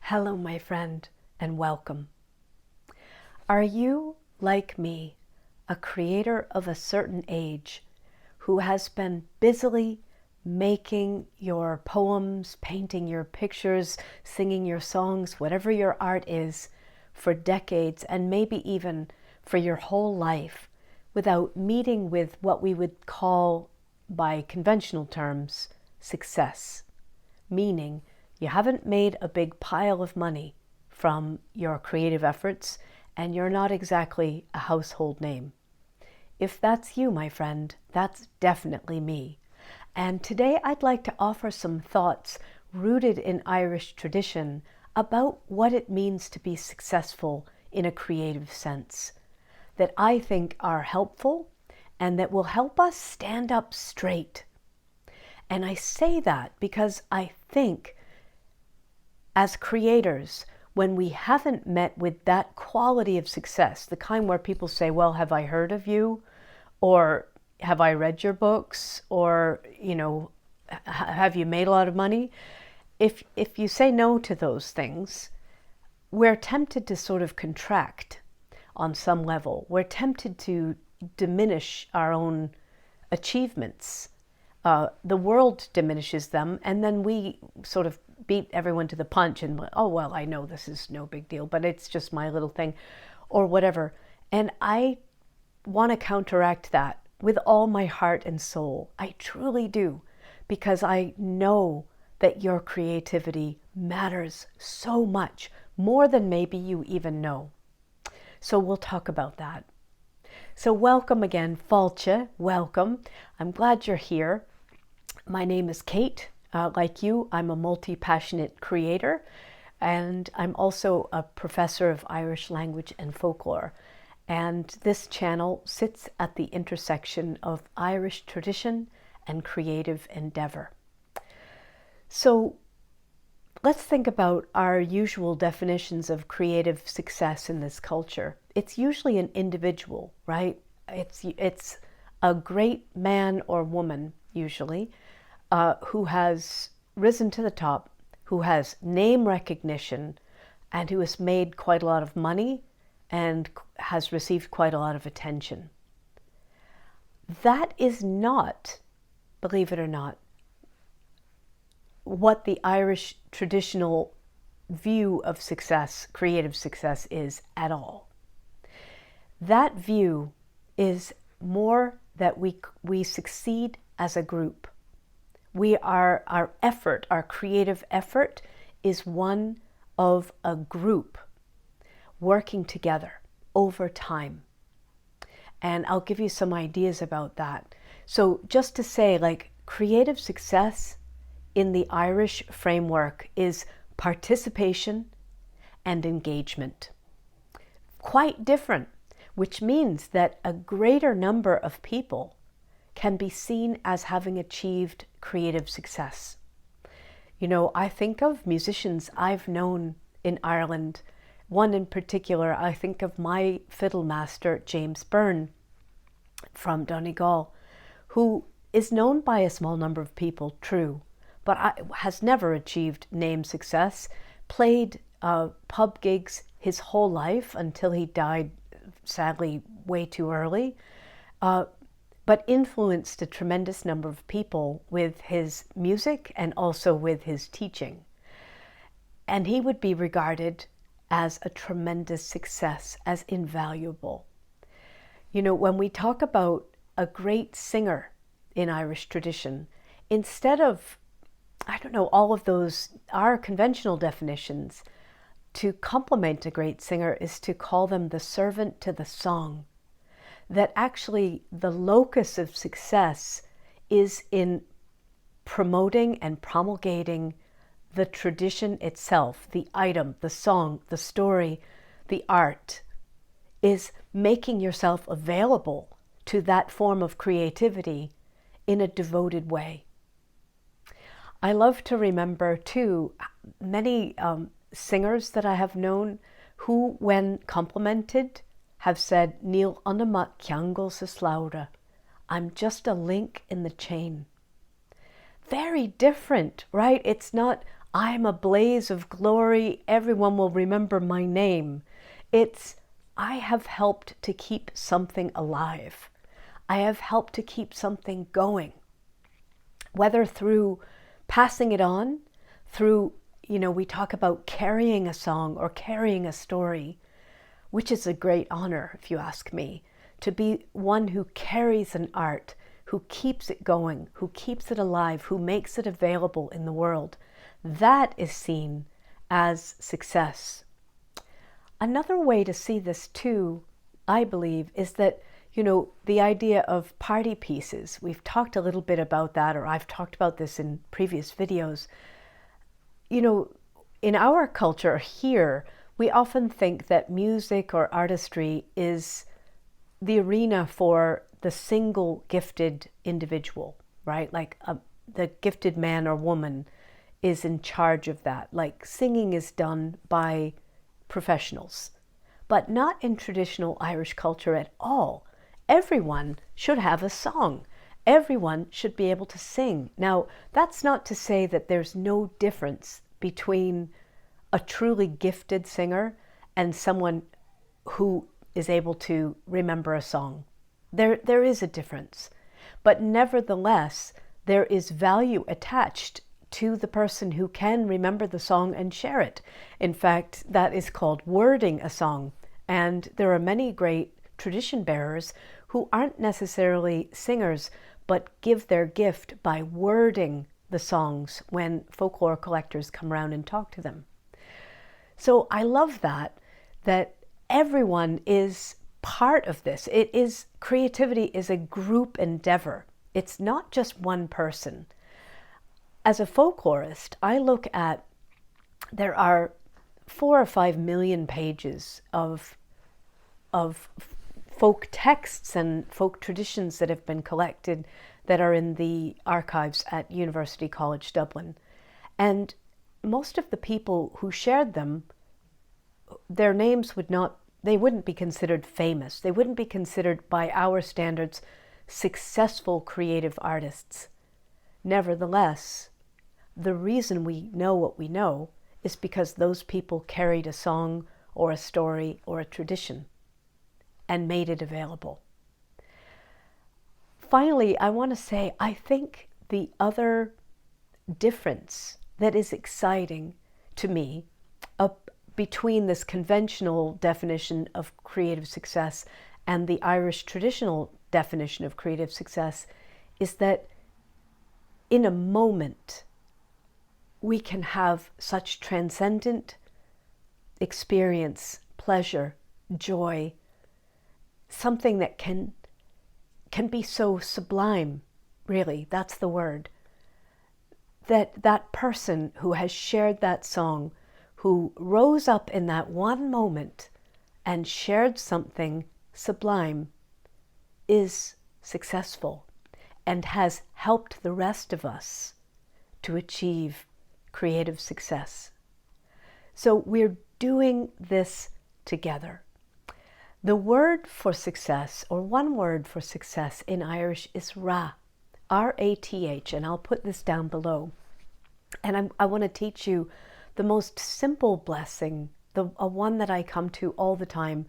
Hello, my friend, and welcome. Are you, like me, a creator of a certain age who has been busily making your poems, painting your pictures, singing your songs, whatever your art is, for decades and maybe even for your whole life without meeting with what we would call, by conventional terms, success? Meaning, you haven't made a big pile of money from your creative efforts, and you're not exactly a household name. If that's you, my friend, that's definitely me. And today I'd like to offer some thoughts rooted in Irish tradition about what it means to be successful in a creative sense, that I think are helpful and that will help us stand up straight. And I say that because I think as creators, when we haven't met with that quality of success, the kind where people say, well, have I heard of you? Or have I read your books? Or, have you made a lot of money? If you say no to those things, we're tempted to sort of contract on some level. We're tempted to diminish our own achievements. The world diminishes them, and then we sort of beat everyone to the punch and, oh, well, I know this is no big deal, but it's just my little thing, or whatever. And I want to counteract that with all my heart and soul. I truly do, because I know that your creativity matters so much, more than maybe you even know. So we'll talk about that. So welcome again, Fáilte, welcome. I'm glad you're here. My name is Kate. Like you, I'm a multi-passionate creator, and I'm also a professor of Irish language and folklore. And this channel sits at the intersection of Irish tradition and creative endeavor. So let's think about our usual definitions of creative success in this culture. It's usually an individual, right? It's a great man or woman, usually, who has risen to the top, who has name recognition, and who has made quite a lot of money and has received quite a lot of attention. That is not, believe it or not, what the Irish traditional view of success, creative success, is at all. That view is more that we succeed as a group. Our effort, our creative effort, is one of a group working together over time. And I'll give you some ideas about that. So just to say, like, creative success in the Irish framework is participation and engagement. Quite different, which means that a greater number of people can be seen as having achieved creative success. I think of musicians I've known in Ireland. One in particular, I think of my fiddle master, James Byrne, from Donegal, who is known by a small number of people, true, but has never achieved name success, played pub gigs his whole life until he died, sadly, way too early, but influenced a tremendous number of people with his music and also with his teaching. And he would be regarded as a tremendous success, as invaluable. When we talk about a great singer in Irish tradition, instead of, all of those, our conventional definitions, to compliment a great singer is to call them the servant to the song. That actually the locus of success is in promoting and promulgating the tradition itself, the item, the song, the story, the art, is making yourself available to that form of creativity in a devoted way. I love to remember, too, many singers that I have known who, when complimented, have said, Níl anama ceangal sa slabhra. I'm just a link in the chain. Very different, right? It's not, I'm a blaze of glory, everyone will remember my name. It's, I have helped to keep something alive. I have helped to keep something going. Whether through passing it on, through, we talk about carrying a song or carrying a story, which is a great honor, if you ask me, to be one who carries an art, who keeps it going, who keeps it alive, who makes it available in the world. That is seen as success. Another way to see this too, I believe, is that, the idea of party pieces. We've talked a little bit about that, or I've talked about this in previous videos. In our culture here, we often think that music or artistry is the arena for the single gifted individual, right? Like the gifted man or woman is in charge of that. Like singing is done by professionals, but not in traditional Irish culture at all. Everyone should have a song. Everyone should be able to sing. Now, that's not to say that there's no difference between a truly gifted singer and someone who is able to remember a song. There is a difference. But nevertheless, there is value attached to the person who can remember the song and share it. In fact, that is called wording a song. And there are many great tradition bearers who aren't necessarily singers, but give their gift by wording the songs when folklore collectors come around and talk to them. So I love that everyone is part of this. Creativity is a group endeavor. It's not just one person. As a folklorist, I look at, there are 4 or 5 million pages of folk texts and folk traditions that have been collected that are in the archives at University College Dublin. And most of the people who shared them, their names wouldn't be considered famous. They wouldn't be considered, by our standards, successful creative artists. Nevertheless, the reason we know what we know is because those people carried a song or a story or a tradition and made it available. Finally, I want to say, I think the other difference that is exciting to me between this conventional definition of creative success and the Irish traditional definition of creative success is that in a moment, we can have such transcendent experience, pleasure, joy, something that can be so sublime, really, that's the word, that person who has shared that song, who rose up in that one moment and shared something sublime, is successful and has helped the rest of us to achieve creative success. So we're doing this together. The word for success, or one word for success in Irish, is Rath, R-A-T-H, and I'll put this down below. And I want to teach you the most simple blessing, a one that I come to all the time,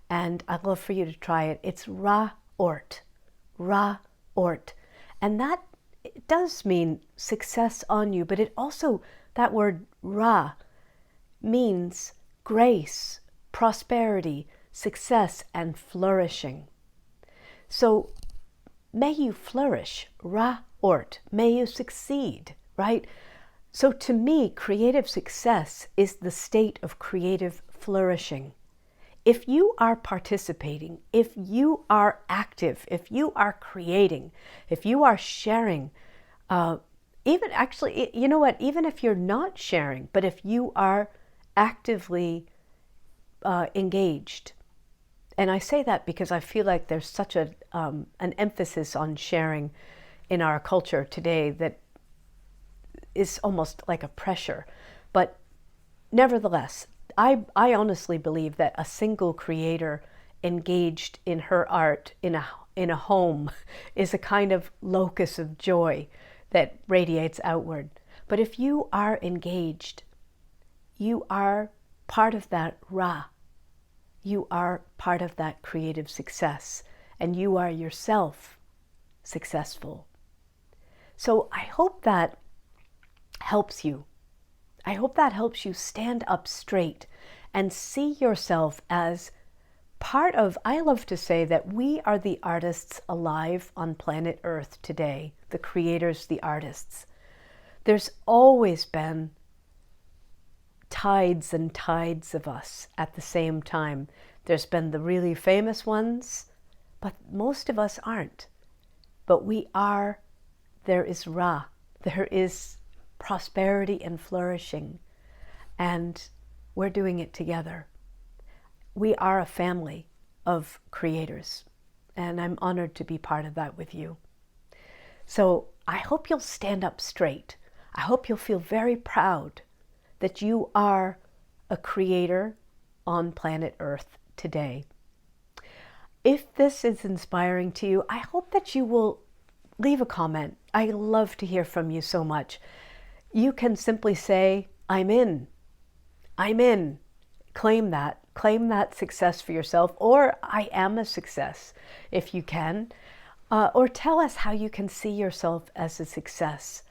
and I'd love for you to try it. It's Ra-ort, Ra-ort. And that it does mean success on you, but it also, that word Ra means grace, prosperity, success, and flourishing. So may you flourish, Ra-ort, may you succeed, right? So to me, creative success is the state of creative flourishing. If you are participating, if you are active, if you are creating, if you are sharing, even actually, you know what, even if you're not sharing, but if you are actively engaged, and I say that because I feel like there's such an emphasis on sharing in our culture today that is almost like a pressure. But nevertheless, I honestly believe that a single creator engaged in her art in a home is a kind of locus of joy that radiates outward. But if you are engaged, you are part of that Rath. You are part of that creative success, and you are yourself successful. So I hope that helps you. I hope that helps you stand up straight and see yourself as part of, I love to say that we are the artists alive on planet Earth today, the creators, the artists. There's always been tides and tides of us at the same time. There's been the really famous ones, but most of us aren't. But we are, there is Rath, there is prosperity and flourishing, and we're doing it together. We are a family of creators, and I'm honored to be part of that with you. So I hope you'll stand up straight. I hope you'll feel very proud that you are a creator on planet Earth today. If this is inspiring to you, I hope that you will leave a comment. I love to hear from you so much. You can simply say, I'm in. I'm in. Claim that. Claim that success for yourself, or I am a success if you can. Or tell us how you can see yourself as a success.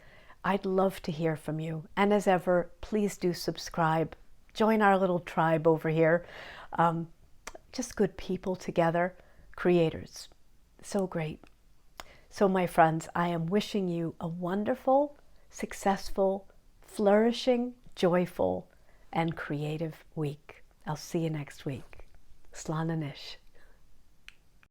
I'd love to hear from you. And as ever, please do subscribe. Join our little tribe over here. Just good people together, creators. So great. So my friends, I am wishing you a wonderful, successful, flourishing, joyful, and creative week. I'll see you next week. Slán Anish.